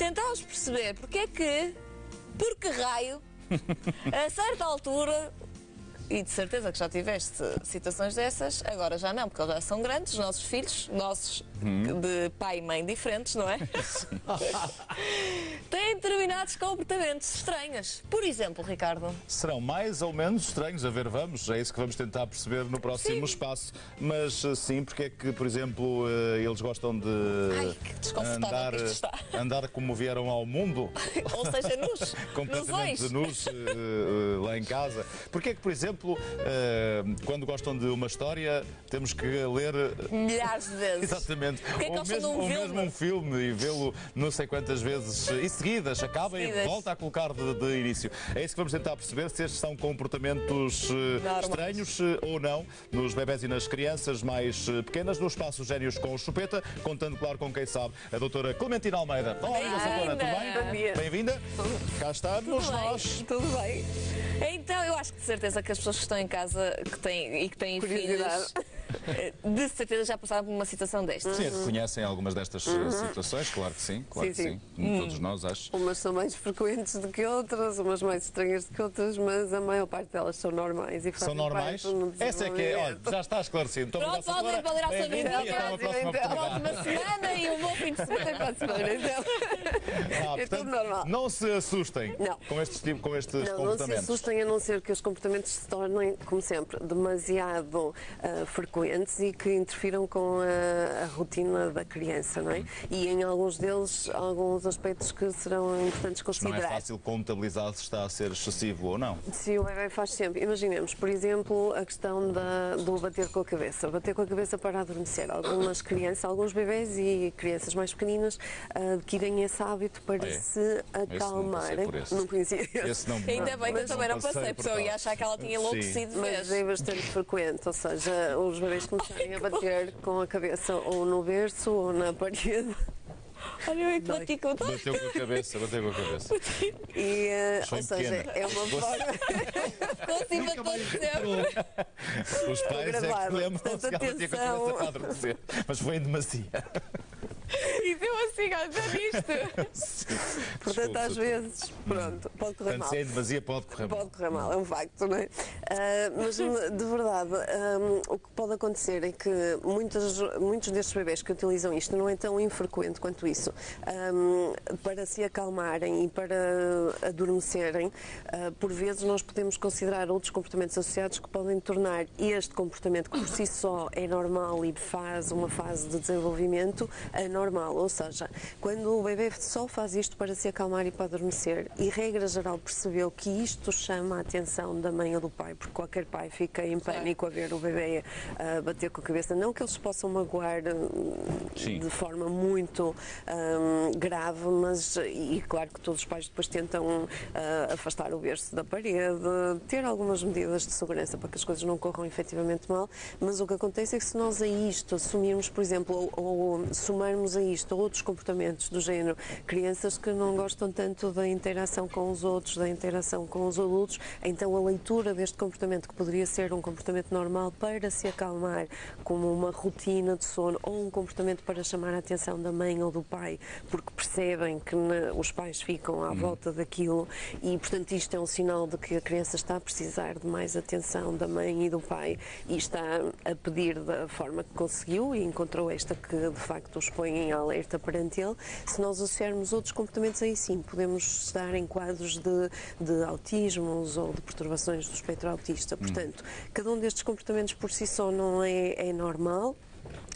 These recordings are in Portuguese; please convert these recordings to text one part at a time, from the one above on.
tentámos perceber por que raio, a certa altura, e de certeza que já tiveste situações dessas, agora já não, porque eles já são grandes, os nossos filhos, nossos de pai e mãe diferentes, não é? Têm determinados comportamentos estranhos. Por exemplo, Ricardo. Serão mais ou menos estranhos, a ver, vamos, é isso que vamos tentar perceber no próximo espaço. Mas sim, porque é que, por exemplo, eles gostam de que desconfortável que isto está. andar como vieram ao mundo. Ou seja, nus. Completamente nus lá em casa. Porque é que, por exemplo, quando gostam de uma história, temos que ler milhares de vezes. Exatamente. Porque é que ou mesmo um filme e vê-lo não sei quantas vezes e seguidas, acaba e volta a colocar de início. É isso que vamos tentar perceber, se estes são comportamentos estranhos ou não nos bebés e nas crianças mais pequenas, no espaço Génios com o Chupeta, contando, claro, com quem sabe, a doutora Clementina Almeida. Olá, doutora, tudo bem? Bom dia. Bem-vinda. Cá estamos nós. Tudo bem. Então, eu acho que de certeza que as pessoas que estão em casa que têm filhos, de certeza já passaram por uma situação destas. Sim, reconhecem algumas destas situações, claro que sim, claro que sim. Todos nós, acho. Umas são mais frequentes do que outras, umas mais estranhas do que outras, mas a maior parte delas são normais. E são normais? Essa é que é, olha, já está esclarecido. Pronto, podem valer à sua vida. Próxima semana e um bom fim de semana. Até para a semana, então. É tudo normal. Não se assustem com estes comportamentos. Não se assustem, a não ser que os comportamentos se tornem, como sempre, demasiado frequentes e que interfiram com a rotina da criança, não é? E em alguns deles, alguns aspectos que serão importantes considerar. Não é fácil contabilizar se está a ser excessivo ou não. Sim, o bebê faz sempre. Imaginemos, por exemplo, a questão do bater com a cabeça. Bater com a cabeça para adormecer. Algumas crianças, alguns bebés e crianças mais pequeninas adquirem esse hábito para se acalmarem. Não conhecia. Ainda bem que eu também não passei, porque eu ia achar que ela tinha enlouquecido. Mas é bastante frequente, ou seja, os bebés começarem a bater com a cabeça ou no berço ou na parede. Olha, eu bati com bateu com a cabeça. E, ou seja, é uma forma. Ficou assim para todo sempre. Os pais é que lembram se ela batia com a cabeça para adormecer. Mas foi em demasia. E deu assim, olha nisto. Portanto, às vezes, pronto, pode correr mal. Se é em demasia, pode correr mal. Pode correr mal, é um facto, não é? Mas, de verdade, o que pode acontecer é que muitos destes bebés que utilizam isto não é tão infrequente quanto isso. Para se acalmarem e para adormecerem, por vezes nós podemos considerar outros comportamentos associados que podem tornar este comportamento, que por si só é normal e faz uma fase de desenvolvimento, anormal. Ou seja, quando o bebê só faz isto para se acalmar e para adormecer, e regra geral percebeu que isto chama a atenção da mãe ou do pai, porque qualquer pai fica em pânico a ver o bebê bater com a cabeça, não que eles possam magoar de forma muito grave, mas, e claro que todos os pais depois tentam afastar o berço da parede, ter algumas medidas de segurança para que as coisas não corram efetivamente mal, mas o que acontece é que se nós a isto assumirmos, por exemplo, ou somarmos a isto outros comportamentos do género, crianças que não gostam tanto da interação com os outros, da interação com os adultos, então a leitura deste comportamento, que poderia ser um comportamento normal para se acalmar, como uma rotina de sono, ou um comportamento para chamar a atenção da mãe ou do pai, porque percebem que os pais ficam à volta daquilo e, portanto, isto é um sinal de que a criança está a precisar de mais atenção da mãe e do pai e está a pedir da forma que conseguiu e encontrou esta que, de facto, os põe em alerta perante ele. Se nós associarmos outros comportamentos, aí sim podemos estar em quadros de autismos ou de perturbações do espectro autista. Portanto, cada um destes comportamentos por si só não é normal,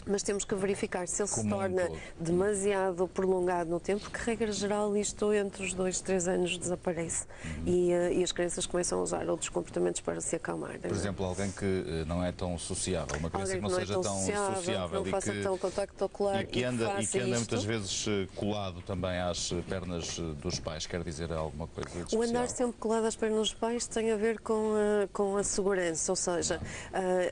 mas temos que verificar se ele se torna demasiado prolongado no tempo, que regra geral isto entre os 2 e 3 anos desaparece e as crianças começam a usar outros comportamentos para se acalmar. Por exemplo, alguém que não é tão sociável, uma criança que não seja tão sociável não faça tão contacto ocular e que anda muitas vezes colado também às pernas dos pais, quer dizer alguma coisa de especial? O andar sempre colado às pernas dos pais tem a ver com a segurança, ou seja,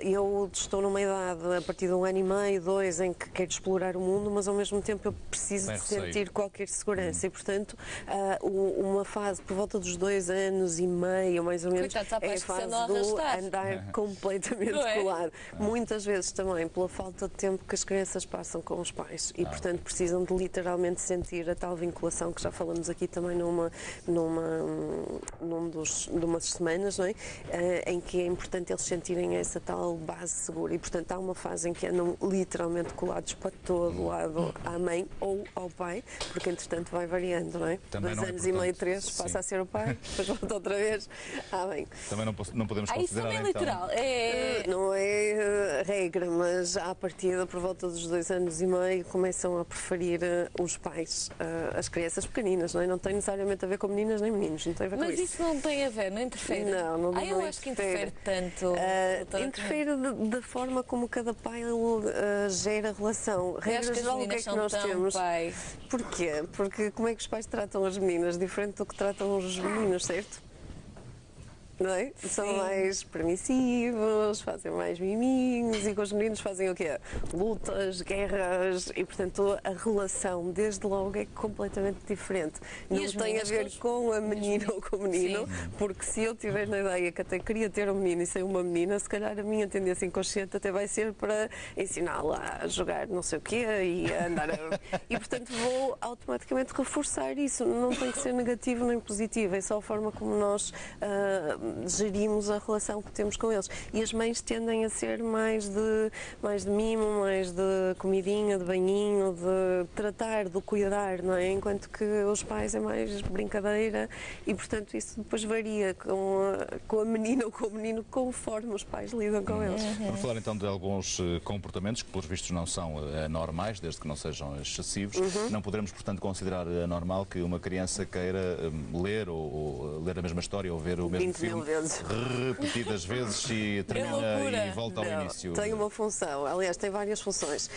eu estou numa idade, a partir de 1 ano e e meio, 2, em que quero explorar o mundo, mas ao mesmo tempo eu preciso Tem de receio. sentir qualquer segurança. E, portanto, uma fase por volta dos 2 anos e meio, mais ou menos, Coitados, há é a pais que se fase andam a do arrastar. andar completamente Não é? colado. Muitas vezes também pela falta de tempo que as crianças passam com os pais e, portanto, precisam de literalmente sentir a tal vinculação que já falamos aqui também numas semanas, não é? Em que é importante eles sentirem essa tal base segura. E, portanto, há uma fase em que andam literalmente colados para todo lado à mãe ou ao pai, porque, entretanto, vai variando, não é? Também 2 não é anos e meio, importante. 3, Sim. passa a ser o pai, depois volta outra vez à mãe. Também não podemos Isso considerar também é então... literal. É... Não é regra, mas à partida, por volta dos 2 anos e meio, começam a preferir os pais, as crianças pequeninas, não é? Não tem necessariamente a ver com meninas nem meninos, não tem a ver com Mas isso não tem a ver, não interfere? Não Eu acho que interfere tanto. Interfere da forma como cada pai gera a relação. Eu acho Regras que as geral, o que é meninas que são nós tão temos? pai. Porquê? Porque como é que os pais tratam as meninas? Diferente do que tratam os meninos, certo? Não é? São mais permissivos, fazem mais miminhos e com os meninos fazem o quê? Lutas, guerras e, portanto, a relação desde logo é completamente diferente. E Não as tem a meninas ver com a menina ou com o menino, porque se eu tiver na ideia que até queria ter um menino e ser uma menina, se calhar a minha tendência inconsciente até vai ser para ensiná-la a jogar não sei o quê e a andar E, portanto, vou automaticamente reforçar isso. Não tem que ser negativo nem positivo, é só a forma como nós gerimos a relação que temos com eles. E as mães tendem a ser mais de mimo, mais de comidinha, de banhinho, de tratar, de cuidar, não é? Enquanto que os pais é mais brincadeira e, portanto, isso depois varia com a menina ou com o menino conforme os pais lidam com eles. Vamos falar então de alguns comportamentos que, pelos vistos, não são normais, desde que não sejam excessivos. Não poderemos, portanto, considerar anormal que uma criança queira ler ou ler a mesma história ou ver o mesmo filme vezes. repetidas vezes e termina e volta ao início. Tem uma função, aliás, tem várias funções.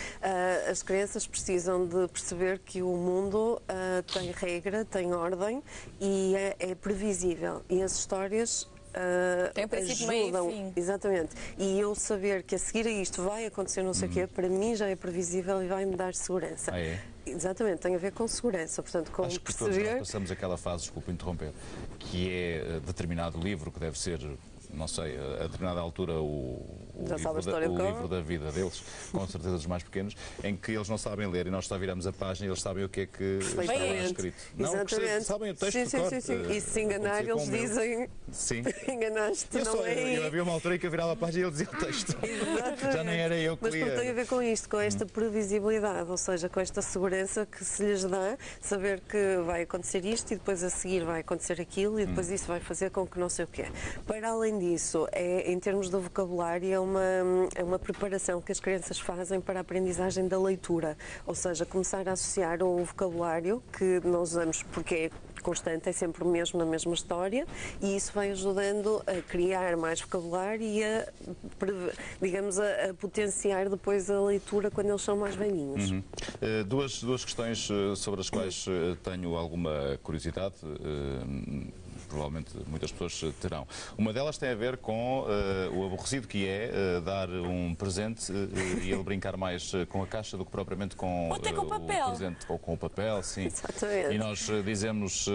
As crianças precisam de perceber que o mundo tem regra, tem ordem e é previsível. E as histórias tem princípio, meio e fim. Exatamente. E eu saber que a seguir a isto vai acontecer não sei o quê, para mim já é previsível e vai-me dar segurança. Ah, é? Exatamente, tem a ver com segurança. Portanto, com Acho que todos nós passamos aquela fase, desculpe interromper, que é determinado livro que deve ser, não sei, a determinada altura o livro da vida deles, com certeza dos mais pequenos, em que eles não sabem ler e nós só viramos a página e eles sabem o que é que está lá escrito. Exatamente. Sabem o texto de cor. Sim. E se enganar, eles dizem enganaste, não é? Eu havia uma altura em que eu virava a página e ele dizia o texto. Já nem era eu que lia. Mas tem a ver com isto, com esta previsibilidade, ou seja, com esta segurança que se lhes dá, saber que vai acontecer isto e depois a seguir vai acontecer aquilo e depois isso vai fazer com que não sei o quê. Para além disso, em termos do vocabulário, é uma preparação que as crianças fazem para a aprendizagem da leitura, ou seja, começar a associar o vocabulário que nós usamos porque é constante, é sempre o mesmo na mesma história e isso vai ajudando a criar mais vocabulário e digamos, a potenciar depois a leitura quando eles são mais velhinhos. Duas questões sobre as quais tenho alguma curiosidade. Provavelmente muitas pessoas terão. Uma delas tem a ver com o aborrecido que é dar um presente e ele brincar mais com a caixa do que propriamente com, ou até com o papel. Presente. Ou com o papel, sim. Exatamente. E nós dizemos,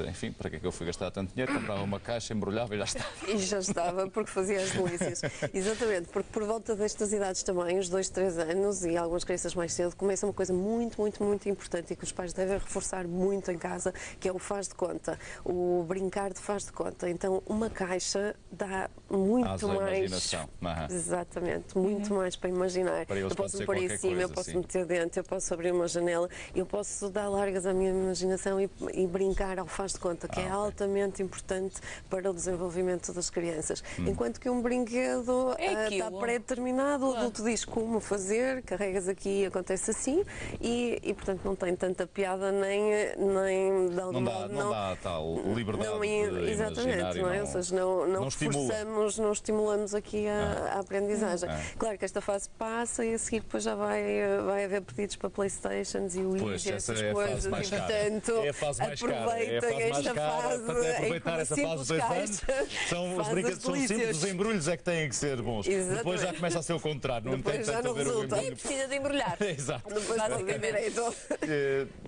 enfim, para que é que eu fui gastar tanto dinheiro? Comprava uma caixa, embrulhava e já estava. E já estava, porque fazia as delícias. Exatamente, porque por volta destas idades também, os 2, 3 anos e algumas crianças mais cedo, começa uma coisa muito importante e que os pais devem reforçar muito em casa, que é o faz de conta. O brincar de faz de conta. Então, uma caixa dá muito mais. Imaginação. Exatamente, muito mais para imaginar. Para eles eu posso pode me pôr ser em cima, coisa, eu posso sim. meter dentro, eu posso abrir uma janela, eu posso dar largas à minha imaginação e brincar ao faz de conta, que é altamente importante para o desenvolvimento das crianças. Enquanto que um brinquedo está pré-determinado, o adulto diz como fazer, carregas aqui e acontece assim, e portanto não tem tanta piada nem de algum modo. Não dá tal liberdade liberdade de exatamente, imaginar não é? Ou seja, não forçamos, não estimulamos aqui a aprendizagem. Claro que esta fase passa e a seguir depois já vai haver pedidos para Playstations e Wii e essas coisas, e portanto aproveitem esta fase para aproveitar essa fase de 2 anos. São simples, os embrulhos é que têm que ser bons. Exatamente. Depois já começa a ser o contrário, não tem tanto a ver o embrulho. Precisa de embrulhar. Exato.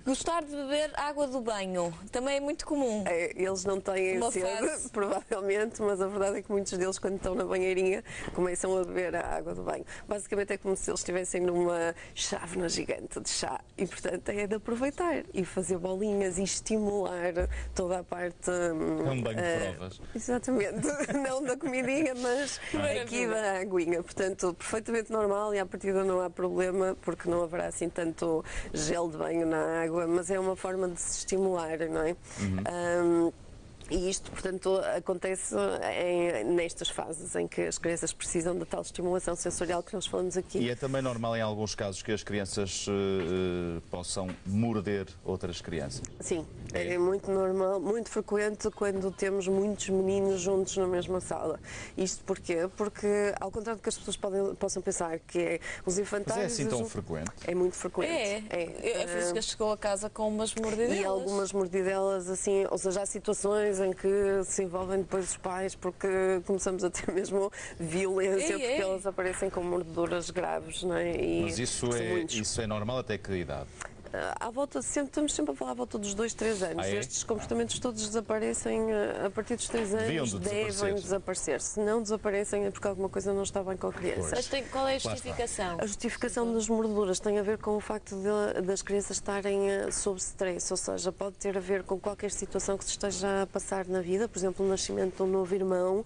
Gostar de beber água do banho também é muito comum. Eles não têm sede, provavelmente, mas a verdade é que muitos deles, quando estão na banheirinha, começam a beber a água do banho. Basicamente é como se eles estivessem numa chávena gigante de chá e, portanto, é de aproveitar e fazer bolinhas e estimular toda a parte... É um banho de provas. Exatamente. Não da comidinha, mas aqui da aguinha. Portanto, perfeitamente normal e à partida não há problema, porque não haverá assim tanto gel de banho na água, mas é uma forma de se estimular, não é? E isto, portanto, acontece nestas fases em que as crianças precisam da tal estimulação sensorial que nós falamos aqui. E é também normal, em alguns casos, que as crianças possam morder outras crianças? Sim, é muito normal, muito frequente quando temos muitos meninos juntos na mesma sala. Isto porquê? Porque, ao contrário do que as pessoas possam pensar, que é os infantários... Mas é assim tão frequente? É muito frequente. A Francisca chegou a casa com umas mordidelas. E algumas mordidelas, assim, ou seja, há situações em que se envolvem depois os pais porque começamos a ter mesmo violência porque elas aparecem com mordeduras graves, não é? Mas isso é normal até que idade? À volta, estamos sempre a falar à volta dos 2, 3 anos. Estes comportamentos todos desaparecem a partir dos 3 anos, devem desaparecer. Se não desaparecem é porque alguma coisa não está bem com a criança. Mas qual é a justificação? A justificação das mordeduras tem a ver com o facto das crianças estarem sob stress, ou seja, pode ter a ver com qualquer situação que se esteja a passar na vida, por exemplo, o nascimento de um novo irmão,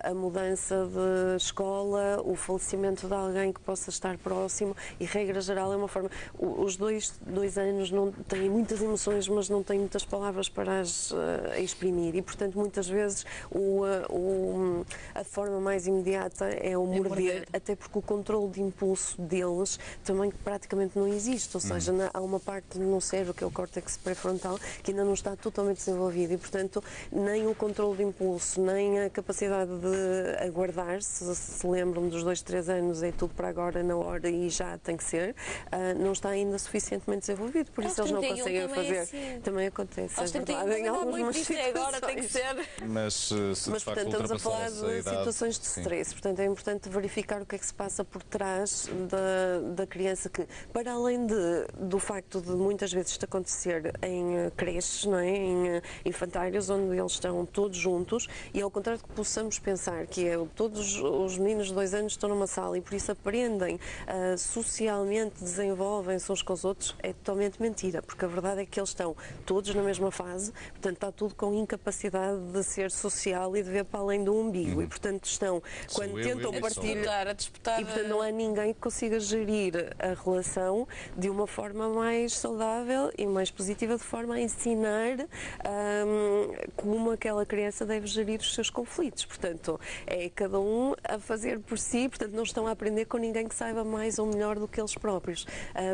a mudança de escola, o falecimento de alguém que possa estar próximo e, regra geral, é uma forma... Os 2 anos não têm muitas emoções, mas não têm muitas palavras para as exprimir e, portanto, muitas vezes a forma mais imediata é o morder, até porque o controle de impulso deles também praticamente não existe, ou seja, há uma parte no cérebro, que é o córtex pré-frontal, que ainda não está totalmente desenvolvido e, portanto, nem o controle de impulso, nem a capacidade de aguardar-se, se lembram dos 2, 3 anos, é tudo para agora, na hora e já tem que ser, não está ainda suficientemente desenvolvido, por isso eles não conseguem fazer. Assim. Também acontece, é verdade, em algumas situações. Agora tem que ser. Mas portanto, estamos a falar de situações de stress, portanto é importante verificar o que é que se passa por trás da criança, que, para além do facto de muitas vezes isto acontecer em creches, não é? Em infantários, onde eles estão todos juntos, e ao contrário do que possamos pensar, que é todos os meninos de 2 anos estão numa sala e por isso aprendem, socialmente desenvolvem-se uns com os outros, é totalmente mentira, porque a verdade é que eles estão todos na mesma fase, portanto está tudo com incapacidade de ser social e de ver para além do umbigo, e portanto estão, quando tentam partilhar, a disputar, e portanto não há ninguém que consiga gerir a relação de uma forma mais saudável e mais positiva, de forma a ensinar como aquela criança deve gerir os seus conflitos, portanto é cada um a fazer por si, portanto não estão a aprender com ninguém que saiba mais ou melhor do que eles próprios,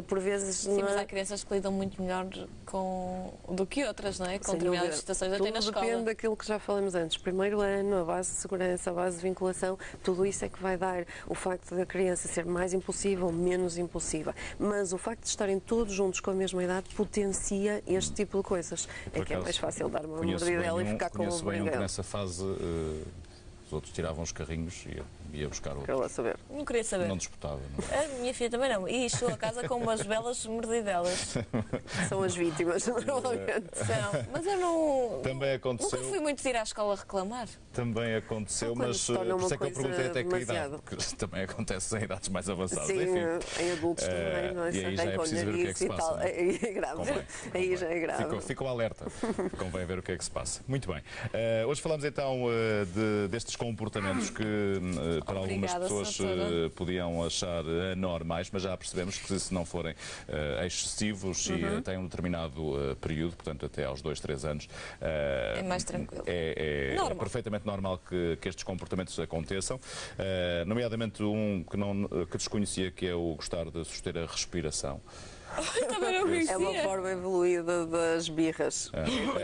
por vezes... Sim, mas há crianças que lidam muito melhor do que outras, não é? Com determinadas situações, até na escola. Depende daquilo que já falamos antes. Primeiro ano, a base de segurança, a base de vinculação, tudo isso é que vai dar o facto da criança ser mais impulsiva ou menos impulsiva. Mas o facto de estarem todos juntos com a mesma idade potencia este tipo de coisas. É que é mais fácil dar uma mordidela e ficar com um bem que nessa fase os outros tiravam os carrinhos e ia buscar outros. Quero lá saber. Não queria saber. Não disputava. Não. A minha filha também não. E chegou a casa com umas belas mordidelas. São as vítimas, normalmente. São. Mas eu não... Também aconteceu. Nunca fui muito ir à escola reclamar. Também aconteceu, mas por isso é que eu perguntei até que idade, porque também acontece em idades mais avançadas. Sim, enfim. Em adultos também, não é? E aí já é preciso ver o que é que se passa. Aí é grave. Aí já é grave. Ficou alerta. Convém ver o que é que se passa. Muito bem. Hoje falamos então destes comportamentos que para algumas pessoas podiam achar anormais, mas já percebemos que se não forem excessivos e têm um determinado período, portanto até aos 2, 3 anos, é mais tranquilo. É perfeitamente normal que estes comportamentos aconteçam, nomeadamente um que desconhecia, que é o gostar de suster a respiração. Também não conhecia. É uma forma evoluída das birras.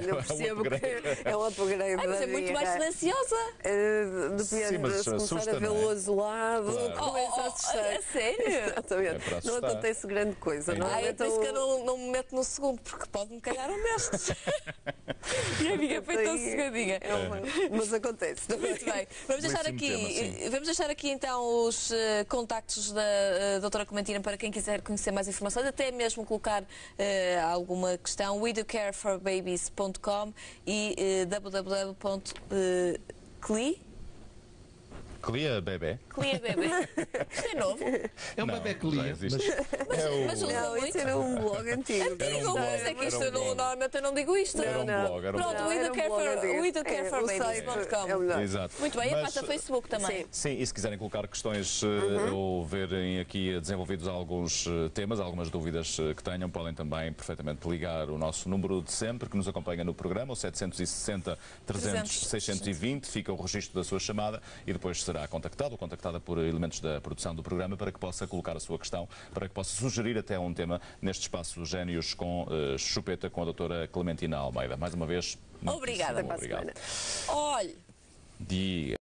Eu percebo que é um upgrade da Mas é muito mais silenciosa. Depende de se começar a vê-lo azulado, começa a assustar. A sério? Exatamente. Não acontece grande coisa. Não É é por isso que eu não me meto no segundo, porque pode-me calhar um destes. E a minha foi tão cegadinha. Mas acontece. Muito bem. Vamos deixar aqui então os contactos da doutora Clementina para quem quiser conhecer mais informações, até mesmo colocar alguma questão, wedocareforbabies.com e www.cli. Clia Bebé. Clia Bebé. Isto é novo. É um bebé que lia. Mas Não, isso era um blog antigo. Antigo, mas é que isto normalmente eu não digo isto. Era um blog. Pronto, wedocareforbabies.com. Exato. Muito bem, e a página Facebook também. Sim, e se quiserem colocar questões ou verem aqui desenvolvidos alguns temas, algumas dúvidas que tenham, podem também perfeitamente ligar o nosso número de sempre, que nos acompanha no programa, o 760 300 620, fica o registro da sua chamada e depois será contactado ou contactada por elementos da produção do programa para que possa colocar a sua questão, para que possa sugerir até um tema neste espaço Génios com Chupeta com a doutora Clementina Almeida. Mais uma vez, Obrigada. obrigado. Olhe. Diga.